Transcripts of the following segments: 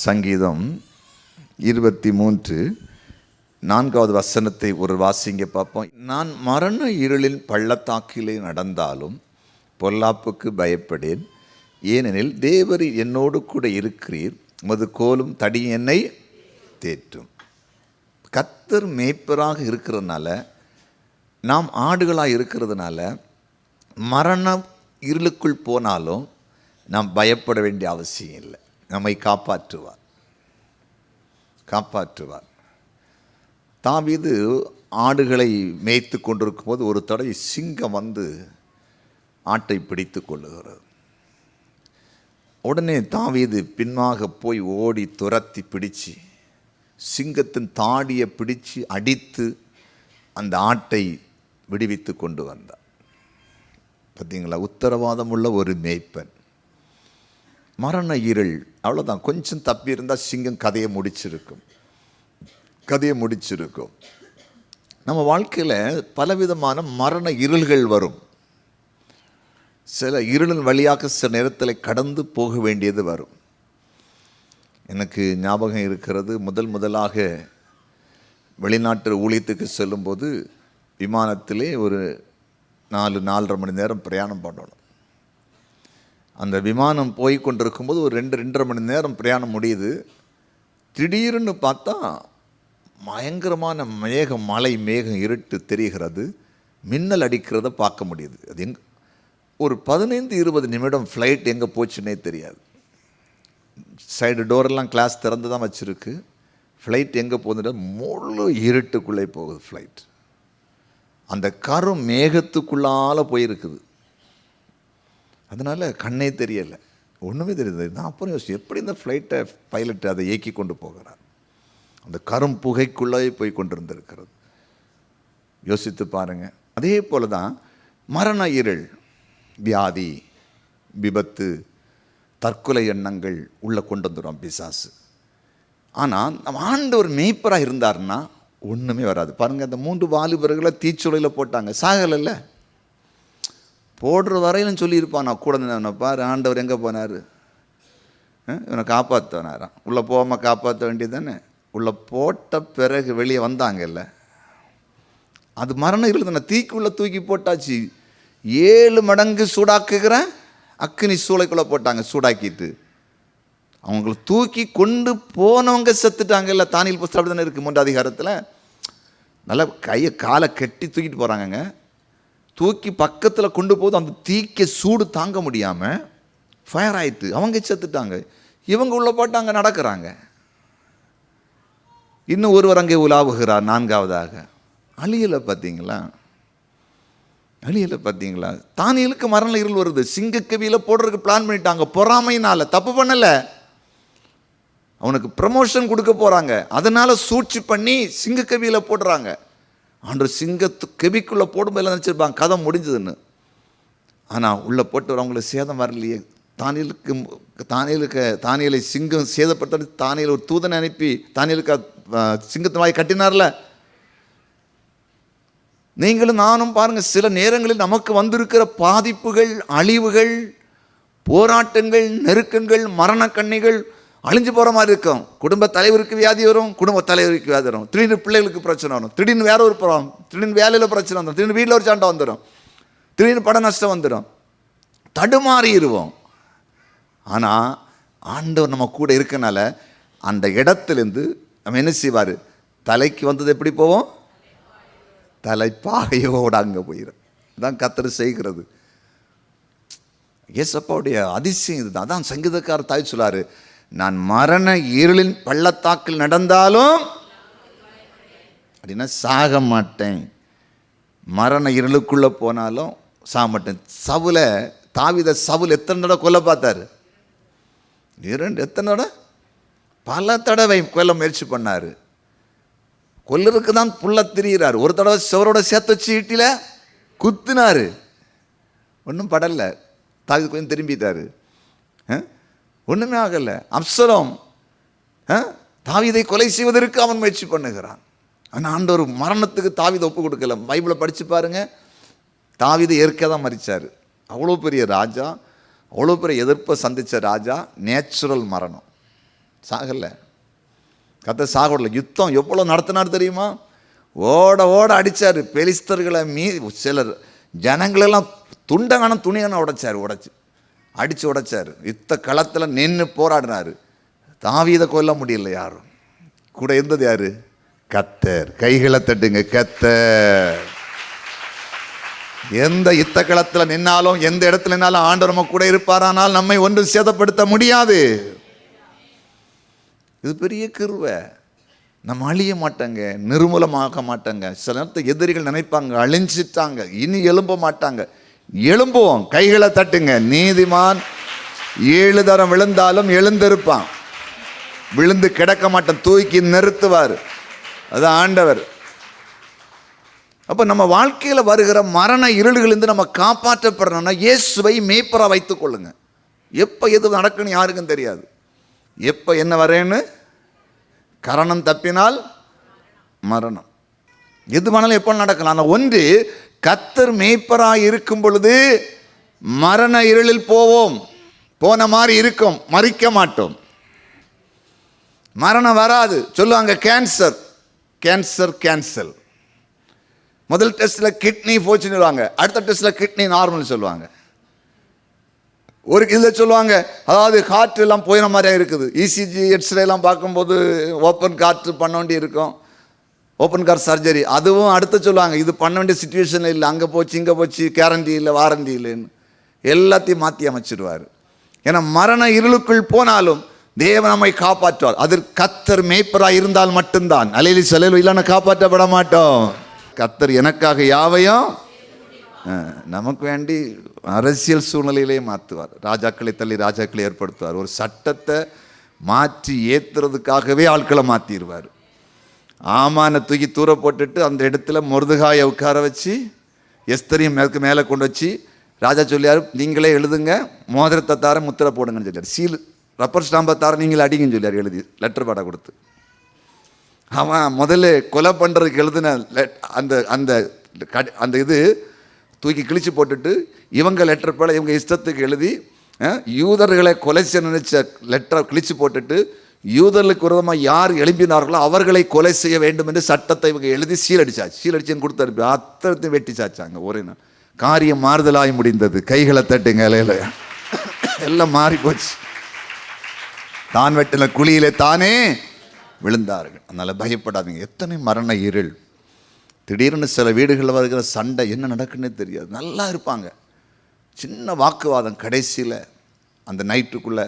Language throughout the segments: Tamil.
சங்கீதம் 23 4வது வசனத்தை ஒரு வாசிங்க பார்ப்போம். நான் மரண இருளின் பள்ளத்தாக்கிலே நடந்தாலும் பொல்லாப்புக்கு பயப்படேன், ஏனெனில் தேவரீர் என்னோடு கூட இருக்கிறீர், உமது கோலும் தடி என்னை தேற்றும். கர்த்தர் மேய்ப்பராக இருக்கிறதுனால, நாம் ஆடுகளாக இருக்கிறதுனால, மரண இருளுக்குள் போனாலும் நாம் பயப்பட வேண்டிய அவசியம் இல்லை. நம்மை காப்பாற்றுவார். தாவீது ஆடுகளை மேய்த்து கொண்டிருக்கும் போது ஒரு தடவை சிங்கம் வந்து ஆட்டை பிடித்து கொள்ளுகிறது. உடனே தாவீது பின்னாக போய் ஓடி துரத்தி பிடிச்சு சிங்கத்தின் தாடியை பிடிச்சு அடித்து அந்த ஆட்டை விடுவித்து கொண்டு வந்தார். பார்த்தீங்களா, உத்தரவாதம் உள்ள ஒரு மேய்ப்பன். மரண இருள் அவ்வளோதான், கொஞ்சம் தப்பி இருந்தால் சிங்கம் கதையை முடிச்சிருக்கும். நம்ம வாழ்க்கையில் பலவிதமான மரண இருள்கள் வரும். சில இருளின் வழியாக சில நேரத்தில் கடந்து போக வேண்டியது வரும். எனக்கு ஞாபகம் இருக்கிறது, முதலாக வெளிநாட்டு ஊழியத்துக்கு செல்லும்போது விமானத்திலே ஒரு 4-4.5 மணி நேரம் பிரயாணம் பண்ணணும். அந்த விமானம் போய் கொண்டிருக்கும்போது ஒரு 2-2.5 மணி நேரம் பிரயாணம் முடியுது. திடீர்னு பார்த்தா பயங்கரமான மழை மேகம் இருட்டு தெரிகிறது, மின்னல் அடிக்கிறத பார்க்க முடியுது. அது ஒரு 15-20 நிமிடம் ஃப்ளைட் எங்கே போச்சுன்னே தெரியாது. சைடு டோரெல்லாம் கிளாஸ் திறந்து தான் வச்சுருக்கு. ஃப்ளைட் எங்கே போகுதுன்னா முழு இருட்டுக்குள்ளே போகுது ஃப்ளைட். அந்த கரும் மேகத்துக்குள்ளால் போயிருக்குது. அதனால் கண்ணே தெரியலை, ஒன்றுமே தெரியுது. நான் அப்புறம் யோசிச்சு, எப்படி இந்த ஃப்ளைட்டை பைலட் அதை இயக்கி கொண்டு போகிறார்? அந்த கரும் புகைக்குள்ளே போய் கொண்டிருந்திருக்கிறது. யோசித்து பாருங்கள். அதே போல் தான் மரண இருள், வியாதி, விபத்து, தற்கொலை எண்ணங்கள் உள்ளே கொண்டு வந்துடும் பிசாசு. ஆனால் நம்ம ஆண்டவர் மேய்ப்பராக இருந்தார்னா ஒன்றுமே வராது. பாருங்கள், அந்த 3 வாலிபர்களை தீச்சுளையில் போட்டாங்க, சாகலைல்ல. போடுற வரையிலும் சொல்லியிருப்பான், நான் கூட இருந்தேன் பாரு, ஆண்டவர் எங்கே போனார், இவனை காப்பாற்றினாராம். உள்ளே போகாமல் காப்பாற்ற வேண்டியது தானே. உள்ளே போட்ட பிறகு வெளியே வந்தாங்கல்ல, அது மரண இருள் தானே. தீக்குள்ளே தூக்கி போட்டாச்சு. 7 மடங்கு சூடாக்குகிற அக்கினி சூளைக்குள்ளே போட்டாங்க. சூடாக்கிட்டு அவங்களை தூக்கி கொண்டு போனவங்க செத்துட்டாங்கல்ல. தானியேல் புஸ்தகம் அப்படி தானே இருக்குது 3 அதிகாரத்தில். நல்லா கையை காலை கட்டி தூக்கிட்டு போகிறாங்கங்க. தூக்கி பக்கத்தில் கொண்டு போது அந்த தீக்க சூடு தாங்க முடியாமல் ஃபயர் ஆயிட்டு அவங்க செத்துட்டாங்க. இவங்க உள்ள போட்டாங்க, நடக்கிறாங்க. இன்னும் ஒருவர் அங்கே உலாவுகிறார். 4வதாக அழியலை. பார்த்தீங்களா? தானியேலுக்கு மரண இருள் வருது. சிங்கக்கவியில் போடுறதுக்கு பிளான் பண்ணிட்டாங்க. பொறாமையினால, தப்பு பண்ணலை, அவனுக்கு ப்ரமோஷன் கொடுக்க போகிறாங்க. அதனால் சூழ்ச்சி பண்ணி சிங்கக்கவியில் போடுறாங்க. ஆண்டவர் சிங்கத்து கெபிக்குள்ளே போடும்போது நினச்சிருப்பாங்க கதை முடிஞ்சதுன்னு. ஆனால் உள்ளே போட்டு அவங்கள சேதம் வரலையே. தானியேலை சிங்கம் சேதப்படுத்த தானியேல் ஒரு தூதனை அனுப்பி தானியேலுக்கு சிங்கத்தின் வாயை கட்டினார்ல. நீங்களும் நானும் பாருங்கள், சில நேரங்களில் நமக்கு வந்திருக்கிற பாதிப்புகள், அழிவுகள், போராட்டங்கள், நெருக்கங்கள், மரண கண்ணிகள் அழிஞ்சு போகிற மாதிரி இருக்கும். குடும்ப தலைவருக்கு வியாதி வரும், குடும்ப தலைவருக்கு வியாதி வரும், திடீர்னு பிள்ளைகளுக்கு பிரச்சனை வரும், திடீர்னு வேற ஒரு ப்ராப்ளம், திடீர்னு வேலையில் பிரச்சனை வந்துடும், திடீர்னு வீட்டில் ஒரு சண்டை வந்துடும், திடீர்னு பட நஷ்டம் வந்துடும், தடுமாறிடுவோம். ஆனால் ஆண்டவர் நம்ம கூட இருக்கனால அந்த இடத்துலேருந்து நம்ம என்ன செய்வார்? தலைக்கு வந்தது எப்படி போவோம்? தலைப்பாகையோடு அங்கே போயிடும். இதுதான் கர்த்தர் செய்கிறது. ஏசப்பாவுடைய அதிசயம் இதுதான். அதான் சங்கீதக்காரர் தாய் சொல்லாரு, நான் மரண இருளின் பள்ளத்தாக்கில் நடந்தாலும் அப்படின்னா சாக மாட்டேன். மரண இருளுக்குள்ளே போனாலும் சாக மாட்டேன். தாவீதை சவுல் எத்தனை தடவை கொல்ல பார்த்தாரு? எத்தனை தடவை? பல தடவை கொல்ல முயற்சி பண்ணார். கொல்லருக்கு தான் புள்ள திரிகிறார். ஒரு தடவை சிவரோட சேர்த்து வச்சு ஈட்டில குத்தினார், ஒன்றும் படலை. தாவீது கொஞ்சம் திரும்பிட்டார், ஒன்றுமே ஆகலை. அப்சலோம் தாவீதை கொலை செய்வதற்கு அவன் முயற்சி பண்ணுகிறான். ஆனால் ஆண்டவர் மரணத்துக்கு தாவீதை ஒப்பு கொடுக்கல. பைபிளை படித்து பாருங்க, தாவீது இயற்கையாக தான் மரித்தார். அவ்வளோ பெரிய ராஜா, அவ்வளோ பெரிய எதிர்ப்பை சந்தித்த ராஜா, நேச்சுரல் மரணம். சாகலை. கர்த்தர் சாகவில்லை. யுத்தம் எவ்வளோ நடத்தினார் தெரியுமா? ஓட ஓட அடித்தார். பெலிஸ்தர்களை சிலர் ஜனங்களெல்லாம் துண்டங்கான துணியான உடைச்சி உடைச்சார். யுத்த களத்தில் நின்று போராடினார். தாவீதை கொல்ல முடியல யாரும். கூட இருந்தது யாரு? கர்த்தர். கைகளை தட்டுங்க, கர்த்தர். எந்த யுத்த களத்தில் நின்னாலும், எந்த இடத்துல நின்னாலும் ஆண்டவர் நம்ம கூட இருப்பாரானால் நம்மை ஒன்றும் சேதப்படுத்த முடியாது. இது பெரிய கிருபை. நம்ம அழிய மாட்டாங்க, நிர்மூலமாக மாட்டாங்க. சில நேரத்தில் எதிரிகள் நினைப்பாங்க அழிஞ்சிட்டாங்க, இனி எழும்ப மாட்டாங்க. எழும்புவோம். கைகளை தட்டுங்க. நீதிமான் 7 தரம் விழுந்தாலும் எழுந்திருப்பான். விழுந்து கிடக்க மாட்டான், தூக்கி நிறுத்துவார். அது ஆண்டவர். அப்போ நம்ம வாழ்க்கையில் வருகிற மரண இருள்களிலிருந்து நம்ம காப்பாற்றப்படணும்னா இயேசுவை மேய்ப்பரா வைத்துக் கொள்ளுங்க. எப்போ எது நடக்குன்னு யாருக்கும் தெரியாது. எப்போ என்ன வரேன்னு, கரணம் தப்பினால் மரணம், எது வேணாலும் எப்போ நடக்கலாம். ஆனால் ஒன்று, கர்த்தர் மேய்ப்பராக இருக்கும் பொழுது மரண இருளில் போவோம். போன மாதிரி இருக்கும், மறிக்க மாட்டோம். மரணம் வராது. சொல்லுவாங்க கேன்சர் கேன்சர் கேன்சல். முதல் டெஸ்ட்டில் கிட்னி போச்சுன்னு சொல்லுவாங்க, அடுத்த டெஸ்ட்டில் கிட்னி நார்மல் சொல்லுவாங்க. ஒரு இதில் சொல்லுவாங்க, அதாவது காற்று எல்லாம் போயின மாதிரியா இருக்குது. இசிஜி எக்ஸ்ரேலாம் பார்க்கும்போது ஓப்பன் காற்று பண்ண வேண்டி இருக்கும், ஓப்பன் கார் சர்ஜரி. அதுவும் அடுத்து சொல்லுவாங்க இது பண்ண வேண்டிய சுச்சுவேஷன் இல்லை, அங்கே போச்சு இங்கே போச்சு, கேரண்டி இல்லை வாரண்டி இல்லைன்னு எல்லாத்தையும் மாற்றி அமைச்சிடுவார். ஏன்னா மரண இருளுக்குள் போனாலும் தேவன் நம்மை காப்பாற்றுவார். அது கர்த்தர் மேய்ப்பராக இருந்தால் மட்டும்தான். அலையிலி செலவு இல்லைன்னா காப்பாற்றப்பட மாட்டோம். கர்த்தர் எனக்காக யாவையும் நமக்கு வேண்டி அரசியல் சூழ்நிலையிலே மாற்றுவார். ராஜாக்களை தள்ளி ராஜாக்களை ஏற்படுத்துவார். ஒரு சட்டத்தை மாற்றி ஏற்றுறதுக்காகவே ஆட்களை மாற்றிடுவார். ஆமானை தூக்கி தூர போட்டுட்டு அந்த இடத்துல மொர்தெகாயை உட்கார வச்சு எஸ்தரையும் மேலே கொண்டு வச்சு ராஜா சொல்லியார், நீங்களே எழுதுங்க, மோதிரத்தை தார முத்திரை போடுங்கன்னு சொல்லியார். சீல் ரப்பர் ஸ்டாம்பை தார நீங்களே அடிங்கன்னு சொல்லியார். எழுதி லெட்டர் பாட கொடுத்து அவன் முதல்ல கொலை பண்ணுறதுக்கு எழுதின அந்த அந்த அந்த இது தூக்கி கிழிச்சு போட்டுட்டு இவங்க லெட்டர் பேட இவங்க இஷ்டத்துக்கு எழுதி யூதர்களை கொலை செய்ய நினைச்ச லெட்டரை கிழிச்சு போட்டுட்டு யூதர்களுக்கு விரோதமாக யார் எழுப்பினார்களோ அவர்களை கொலை செய்ய வேண்டும் என்று சட்டத்தை இவங்க எழுதி சீலடிச்சாச்சு. சீலடிச்சுன்னு கொடுத்து அத்தனையும் வெட்டி சாச்சாங்க. ஒரே நாள் காரியம் மாறுதலாகி முடிந்தது. கைகளை தட்டுங்க. இலையில எல்லாம் மாறி போச்சு. தான் வெட்டின குழியிலே தானே விழுந்தார்கள். அதனால் பயப்படாதீங்க. எத்தனை மரண இருள். திடீர்னு சில வீடுகளில் வருகிற சண்டை என்ன நடக்குன்னே தெரியாது. நல்லா இருப்பாங்க, சின்ன வாக்குவாதம், கடைசியில் அந்த நைட்டுக்குள்ளே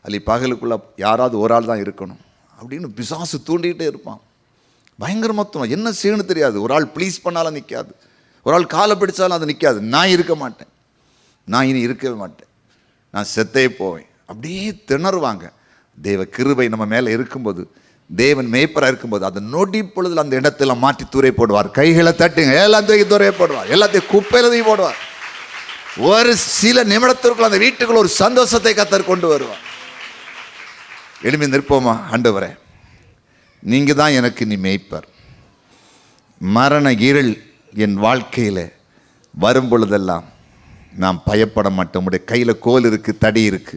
அல்லி பகலுக்குள்ளே யாராவது ஒரு ஆள் தான் இருக்கணும் அப்படின்னு பிசாசு தூண்டிகிட்டே இருப்பான். பயங்கரமாக என்ன செய்யணும்னு தெரியாது. ஒரு ஆள் ப்ளீஸ் பண்ணாலும் நிற்காது, ஒரு ஆள் காலை பிடிச்சாலும் அது நிற்காது. நான் இருக்க மாட்டேன், நான் இனி இருக்கவே மாட்டேன், நான் செத்தே போவேன், அப்படியே திணறுவாங்க. தேவ கிருபை நம்ம மேலே இருக்கும்போது, தேவன் மேய்ப்பராக இருக்கும்போது அந்த நொடி பொழுதில் அந்த இடத்துல மாற்றி தூரை போடுவார். கைகளை தட்டுங்க. எல்லாம் தூக்கி தூரை போடுவார், எல்லாத்தையும் குப்பையில் தூக்கி போடுவார். ஒரு சில நிமிடத்திற்குள்ள அந்த வீட்டுக்குள்ள ஒரு சந்தோஷத்தை கர்த்தர் கொண்டு வருவார். எழுப்பி நிற்போமா? ஆண்டவரே, நீங்க தான் எனக்கு நீ மேய்ப்பர். மரண இருள் என் வாழ்க்கையில் வரும் பொழுதெல்லாம் நாம் பயப்பட மாட்டோம். உடைய கையில் கோல் இருக்கு, தடி இருக்கு.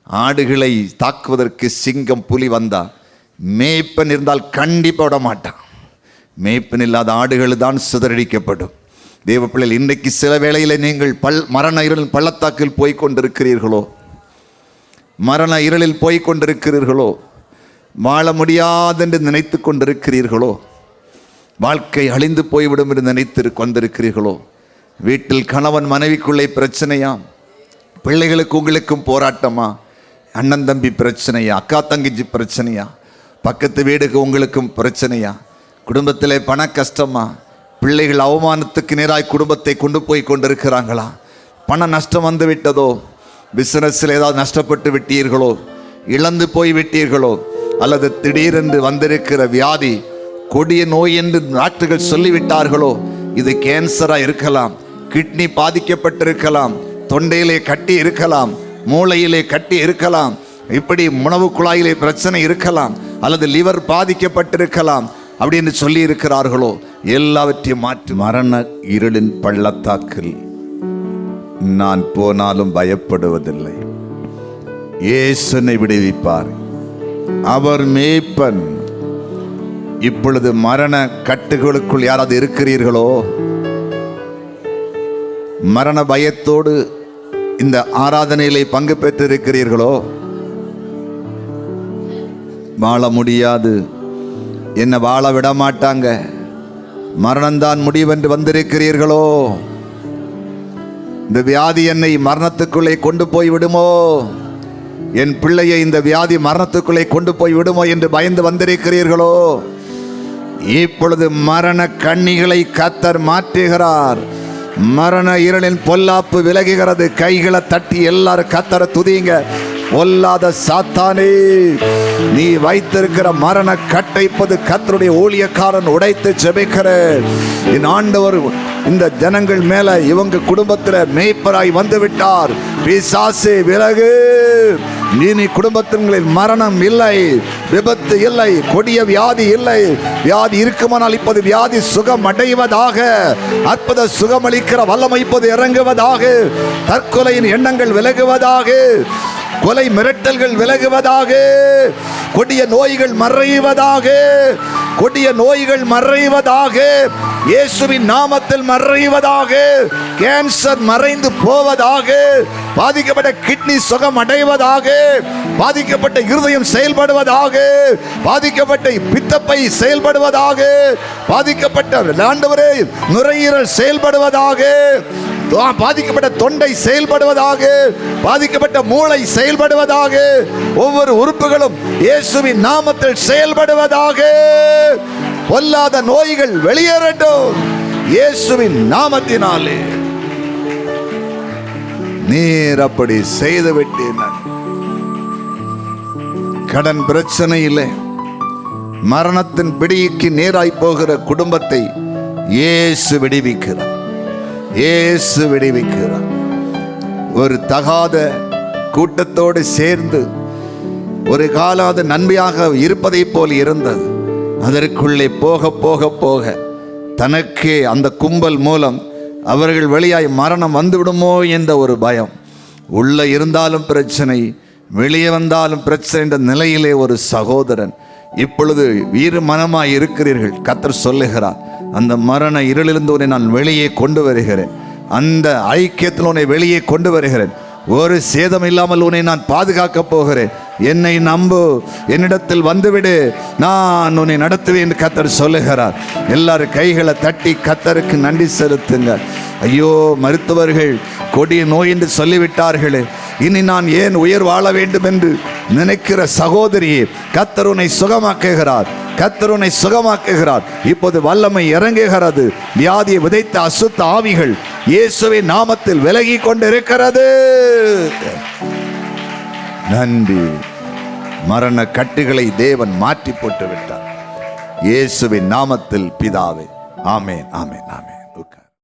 ஆடுகளை தாக்குவதற்கு சிங்கம் புலி வந்தா மேய்ப்பன் இருந்தால் கண்டிப்பாக விட மாட்டான். மேய்ப்பன் இல்லாத ஆடுகள் தான் சிதறடிக்கப்படும். தேவ பிள்ளைகள், இன்றைக்கு சில வேளையில் நீங்கள் மரண இருளில் பள்ளத்தாக்கில் போய் கொண்டிருக்கிறீர்களோ, மரண இருளில் போய் கொண்டிருக்கிறீர்களோ, வாழ முடியாதென்று நினைத்து கொண்டிருக்கிறீர்களோ, வாழ்க்கை அழிந்து போய்விடும் என்று நினைத்து கொண்டிருக்கிறீர்களோ, வீட்டில் கணவன் மனைவிக்குள்ளே பிரச்சனையா, பிள்ளைகளுக்கு உங்களுக்கும் போராட்டமா, அண்ணன் தம்பி பிரச்சனையா, அக்கா தங்கச்சி பிரச்சனையா, பக்கத்து வீடுக்கு உங்களுக்கும் பிரச்சனையா, குடும்பத்திலே பண கஷ்டமா, பிள்ளைகள் அவமானத்துக்கு நேராய் குடும்பத்தை கொண்டு போய் கொண்டிருக்கிறாங்களா, பண நஷ்டம் வந்து விட்டதோ, பிசினஸில் ஏதாவது நஷ்டப்பட்டு விட்டீர்களோ, இழந்து போய் விட்டீர்களோ, அல்லது திடீரென்று வந்திருக்கிற வியாதி கொடிய நோய் என்று டாக்டர்கள் சொல்லிவிட்டார்களோ, இது கேன்சராக இருக்கலாம், கிட்னி பாதிக்கப்பட்டிருக்கலாம், தொண்டையிலே கட்டி இருக்கலாம், மூளையிலே கட்டி இருக்கலாம், இப்படி உணவு குழாயிலே பிரச்சனை இருக்கலாம், அல்லது லிவர் பாதிக்கப்பட்டிருக்கலாம் அப்படின்னு சொல்லி இருக்கிறார்களோ, எல்லாவற்றையும் மாற்றி மரண இருளின் பள்ளத்தாக்கில் நான் போனாலும் பயப்படுவதில்லை. இயேசுனை விடுவிப்பார். அவர் மேய்ப்பன். இப்பொழுது மரண கட்டுகளுக்குள் யாராவது இருக்கிறீர்களோ, மரண பயத்தோடு இந்த ஆராதனையிலே பங்கு பெற்றிருக்கிறீர்களோ, வாழ முடியாது, என்ன வாழ விட மாட்டாங்க, மரணம்தான் முடிவென்று வந்திருக்கிறீர்களோ, இந்த வியாதி என்னை மரணத்துக்குள்ளே கொண்டு போய் விடுமோ, என் பிள்ளையை இந்த வியாதி மரணத்துக்குள்ளே கொண்டு போய் விடுமோ என்று பயந்து வந்திருக்கிறீர்களோ, இப்பொழுது மரண கண்ணிகளை கர்த்தர் மாற்றுகிறார். மரண இருளின் பொல்லாப்பு விலகுகிறது. கைகளை தட்டி எல்லாரும் கர்த்தரை துதிங்க. பொல்லாத சாத்தானே, நீ வைத்திருக்கிற மரண கட்டை இப்போது கர்த்தருடைய ஊழியக்காரன் உடைத்து ஜெபிக்கிறேன். என் ஆண்டவர் இந்த ஜனங்கள் மேல, இவங்க குடும்பத்தில் மேய்ப்பராய் வந்து விட்டார். பிசாசே விலகு. நீ குடும்பத்தின் மரணம் இல்லை, விபத்து இல்லை, கொடிய வியாதி இல்லை. வியாதி இருக்குமானால் இப்போது வியாதி சுகம் அடைவதாக. அற்புத சுகம் அளிக்கிற வல்லமை இப்போது இறங்குவதாக. தற்கொலையின் எண்ணங்கள் விலகுவதாக. கொலை மிரட்டல்கள் விலகுவதாக. கொடிய நோய்கள் மறைவதாக. கொடிய நோய்கள் மறைவதாக. இயேசுவின் நாமத்தில் மறைவதாக. கேன்சர் மறைந்து போவதாக. பாதிக்கப்பட்ட கிட்னி சுகம் அடைவதாக. பாதிக்கப்பட்ட இருதயம் செயல்படுவதாக. பாதிக்கப்பட்ட பித்தப்பை செயல்படுவதாக. பாதிக்கப்பட்ட ஆண்டவரே நுரையீரல் செயல்படுவதாக. பாதிக்கப்பட்ட தொண்டை செயல்படுவதாக. பாதிக்கப்பட்ட மூளை செயல்படுவதாக. ஒவ்வொரு உறுப்புகளும் இயேசுவின் நாமத்தில் செயல்படுவதாக. பொல்லாத நோய்கள் வெளியேறட்டும் இயேசுவின் நாமத்தினாலே. நீர் அப்படி செய்து விட்டீர்கள். கடன் பிரச்சனை இல்லை, மரணத்தின் பிடிக்கு நேராய் போகிற குடும்பத்தை இயேசு விடுவிக்கிறார். இயேசு விடுவிக்கிறார். ஒரு தகாத கூட்டத்தோடு சேர்ந்து ஒரு காலம் அது நன்மையாக இருப்பதை போல் இருந்தது. அதற்குள்ளே போக போக போக தனக்கே அந்த கும்பல் மூலம் அவர்கள் வெளியாய் மரணம் வந்துவிடுமோ என்ற ஒரு பயம். உள்ளே இருந்தாலும் பிரச்சனை, வெளியே வந்தாலும் பிரச்சனை என்ற நிலையிலே ஒரு சகோதரன் இப்பொழுது வீறு மனமாய் இருக்கிறீர்கள். கர்த்தர் சொல்லுகிறார், அந்த மரண இருளிலிருந்து உன்னை நான் வெளியே கொண்டு வருகிறேன். அந்த ஐக்கியத்தில் உன்னை வெளியே கொண்டு வருகிறேன். ஒரு சேதம் இல்லாமல் உன்னை நான் பாதுகாக்க போகிறேன். என்னை நம்பு, என்னிடத்தில் வந்துவிடு, நான் உன்னை நடத்துவேன் என்று கர்த்தர் சொல்லுகிறார். எல்லாரும் கைகளை தட்டி கர்த்தருக்கு நன்றி செலுத்துங்க. ஐயோ, மருத்துவர்கள் கொடிய நோய் என்று சொல்லிவிட்டார்களே, இனி நான் ஏன் உயிர் வாழ வேண்டும் என்று நினைக்கிற சகோதரியே, கர்த்தர் உன்னை சுகமாக்குகிறார். கர்த்தர் உன்னை சுகமாக்குகிறார். இப்போது வல்லமை இறங்குகிறது. வியாதியை விதைத்த அசுத்த ஆவிகள் இயேசுவின் நாமத்தில் விலகி கொண்டிருக்கிறது. நன்றி. மரண கட்டுகளை தேவன் மாற்றி போட்டு விட்டார். இயேசுவின் நாமத்தில் பிதாவே. ஆமென், ஆமென், ஆமென்.